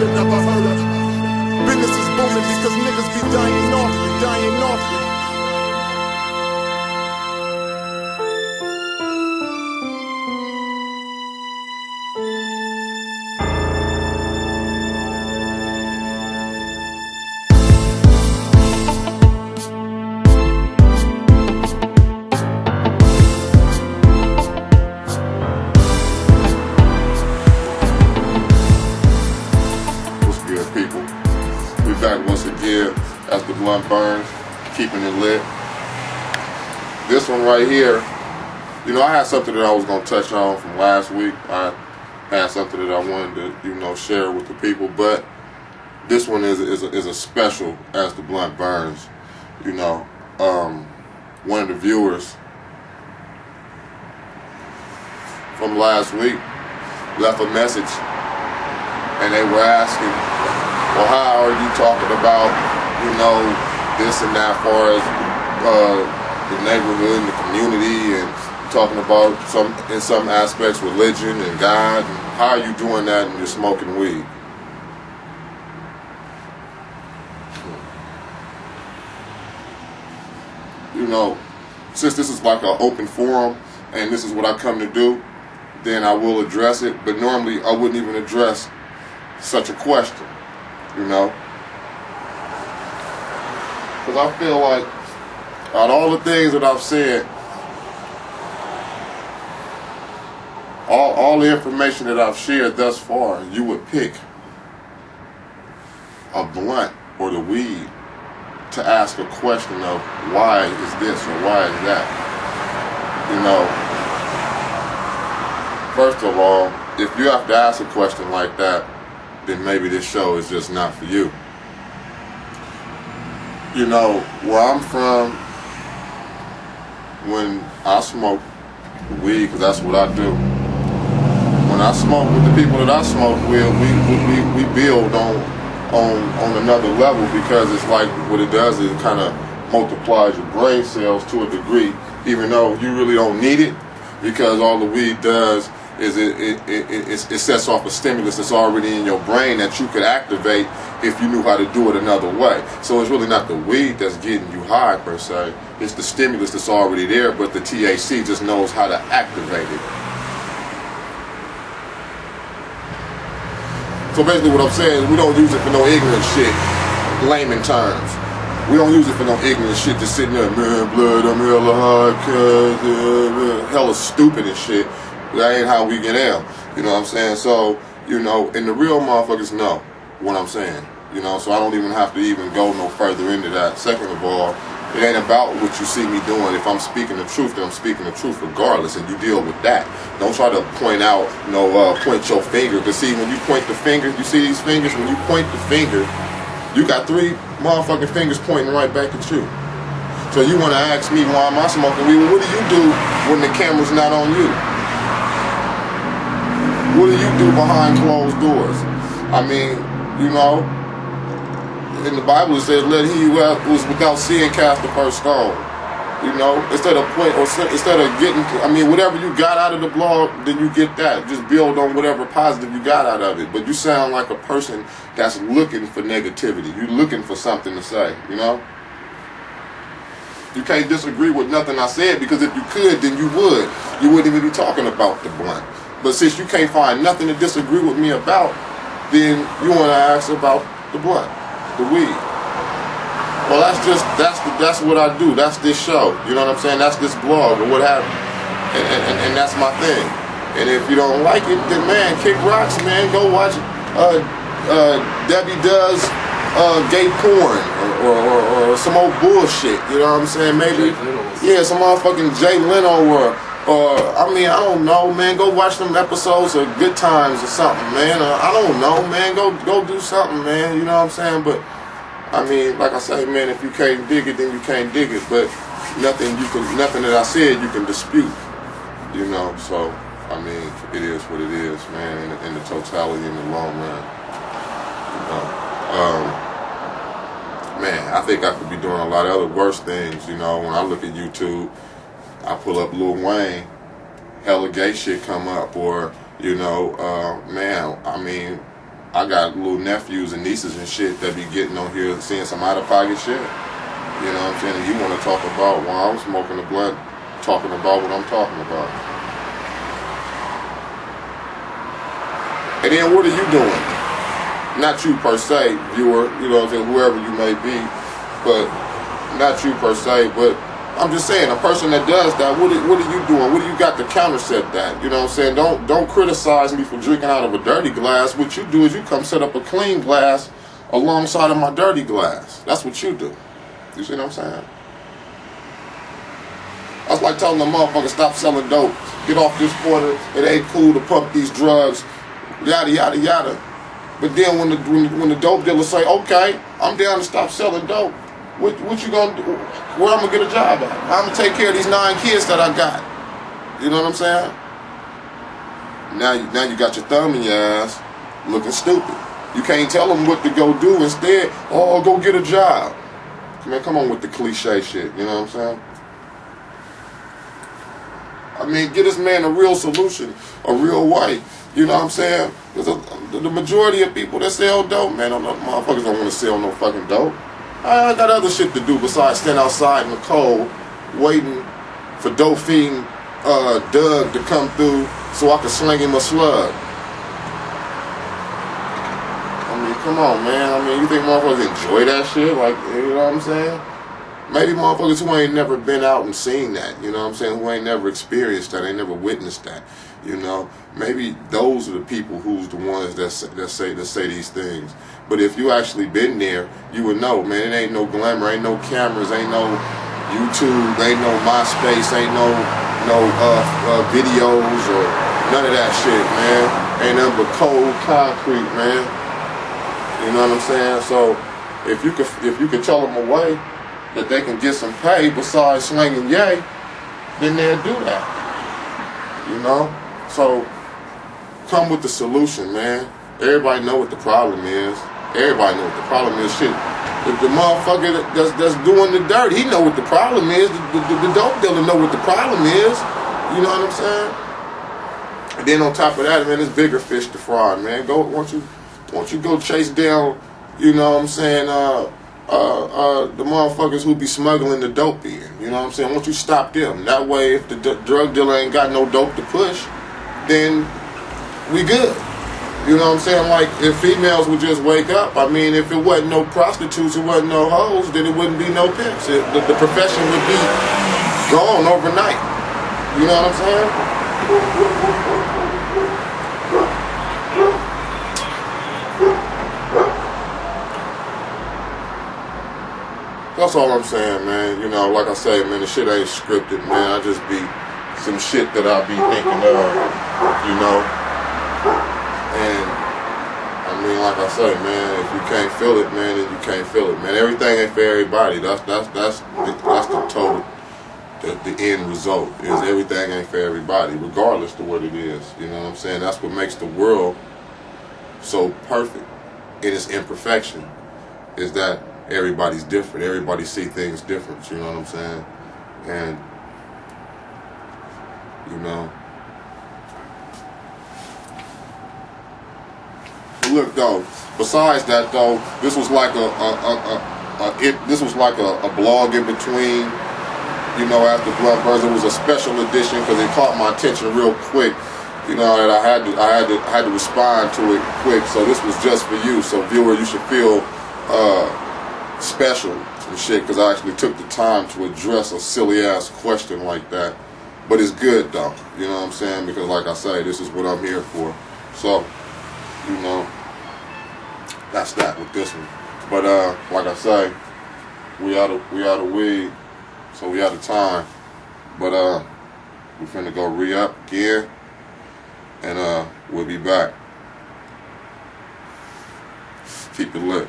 you never heard of. Business is booming because niggas be dying off you, dying off you. People, we back once again as the blunt burns, keeping it lit. This one right here, you know, I had something that I was going to touch on from last week. I had something that I wanted to, you know, share with the people, but this one is a special as the blunt burns. You know, one of the viewers from last week left a message, and they were asking, well, how are you talking about, you know, this and that, far as the neighborhood and the community, and talking about in some aspects religion and God, and how are you doing that and you're smoking weed? You know, since this is like an open forum and this is what I come to do, then I will address it, but normally I wouldn't even address such a question. You know, because I feel like out of all the things that I've said, all the information that I've shared thus far, you would pick a blunt or the weed to ask a question of why is this or why is that. You know, first of all, if you have to ask a question like that, then maybe this show is just not for you. You know, where I'm from, when I smoke weed, because that's what I do, when I smoke with the people that I smoke with, we build on another level, because it's like what it does is it kind of multiplies your brain cells to a degree, even though you really don't need it, because all the weed does is it sets off a stimulus that's already in your brain that you could activate if you knew how to do it another way. So it's really not the weed that's getting you high per se, it's the stimulus that's already there, but the THC just knows how to activate it. So basically what I'm saying is we don't use it for no ignorant shit, layman terms. We don't use it for no ignorant shit, just sitting there, man, blood, I'm hella high, cuz, hella stupid and shit. That ain't how we get out, you know what I'm saying? So, you know, and the real motherfuckers know what I'm saying, you know, so I don't even have to even go no further into that. Second of all, it ain't about what you see me doing. If I'm speaking the truth, then I'm speaking the truth regardless, and you deal with that. Don't try to point out, you know, point your finger, because see, when you point the finger, you see these fingers? When you point the finger, you got 3 motherfucking fingers pointing right back at you. So you want to ask me why am I smoking weed? Well, what do you do when the camera's not on you? What do you do behind closed doors? I mean, you know, in the Bible it says, let he who was without sin cast the first stone. You know, instead of getting, I mean, whatever you got out of the blog, then you get that. Just build on whatever positive you got out of it. But you sound like a person that's looking for negativity. You're looking for something to say, you know? You can't disagree with nothing I said, because if you could, then you would. You wouldn't even be talking about the blunt. But since you can't find nothing to disagree with me about, then you want to ask about the blunt, the weed. Well, that's what I do. That's this show. You know what I'm saying? That's this blog or what have you. And that's my thing. And if you don't like it, then man, kick rocks, man. Go watch Debbie Does gay porn or some old bullshit. You know what I'm saying? Maybe, yeah, some motherfucking Jay Leno or I mean, I don't know, man. Go watch them episodes of Good Times or something, man. I don't know, man. Go do something, man. You know what I'm saying? But I mean, like I say, man, if you can't dig it, then you can't dig it. But nothing that I said you can dispute. You know, so I mean, it is what it is, man. In the totality, in the long run, you know. Man, I think I could be doing a lot of other worse things. You know, when I look at YouTube, I pull up Lil Wayne, hella gay shit come up, or, you know, man, I mean, I got little nephews and nieces and shit that be getting on here and seeing some out-of-pocket shit. You know what I'm saying? And you want to talk about, while I'm smoking the blunt, talking about what I'm talking about. And then what are you doing? Not you per se, viewer, you know what I'm saying, whoever you may be, but not you per se, but I'm just saying, a person that does that, what are you doing? What do you got to counterset that? You know what I'm saying? Don't criticize me for drinking out of a dirty glass. What you do is you come set up a clean glass alongside of my dirty glass. That's what you do. You see what I'm saying? That's like telling the motherfucker, stop selling dope. Get off this corner. It ain't cool to pump these drugs. Yada, yada, yada. But then when the dope dealer say, okay, I'm down to stop selling dope, what you gonna do? Where I'm gonna get a job at? I'm gonna take care of these 9 kids that I got. You know what I'm saying? Now you got your thumb in your ass looking stupid. You can't tell them what to go do. Instead, oh, go get a job. Man, come on with the cliche shit, you know what I'm saying? I mean, get this man a real solution, a real way, you know what I'm saying? Because the majority of people that sell dope, man, motherfuckers don't want to sell no fucking dope. I got other shit to do besides stand outside in the cold, waiting for dope fiend Doug to come through so I can sling him a slug. Come on, man. I mean, you think motherfuckers enjoy that shit? Like, you know what I'm saying? Maybe motherfuckers who ain't never been out and seen that, you know what I'm saying? Who ain't never experienced that, ain't never witnessed that, you know? Maybe those are the people who's the ones that say these things. But if you actually been there, you would know, man. It ain't no glamour, ain't no cameras, ain't no YouTube, ain't no MySpace, ain't no videos or none of that shit, man. Ain't nothing but cold concrete, man. You know what I'm saying? So if you could tell them a way that they can get some pay besides slinging yay, then they'll do that. You know? So come with the solution, man. Everybody know what the problem is. Everybody know what the problem is. Shit, if the motherfucker that's doing the dirt, he know what the problem is. The dope dealer know what the problem is. You know what I'm saying? And then on top of that, man, there's bigger fish to fry, man. Won't you go chase down, you know what I'm saying, the motherfuckers who be smuggling the dope in. You know what I'm saying? Won't you stop them? That way, if the drug dealer ain't got no dope to push, then we good. You know what I'm saying? Like, if females would just wake up, I mean, if it wasn't no prostitutes, it wasn't no hoes, then it wouldn't be no pimps. The profession would be gone overnight. You know what I'm saying? That's all I'm saying, man. You know, like I say, man, the shit ain't scripted, man. I just be some shit that I be thinking of, you know. And I mean, like I say, man, if you can't feel it, man, then you can't feel it, man. Everything ain't for everybody. That's the total, the end result is everything ain't for everybody, regardless of what it is. You know what I'm saying? That's what makes the world so perfect in its imperfection, is that everybody's different. Everybody see things different. You know what I'm saying? And you know, but look though. Besides that though, this was like a blog in between. You know, after Blunt Burns, it was a special edition because it caught my attention real quick. You know, and I had to respond to it quick. So this was just for you. So viewer, you should feel special and shit, because I actually took the time to address a silly ass question like that. But it's good though, you know what I'm saying? Because like I say, this is what I'm here for. So, you know, that's that with this one. But like I say, we out of weed, so we out of time. But we finna go re-up again, and we'll be back. Keep it lit.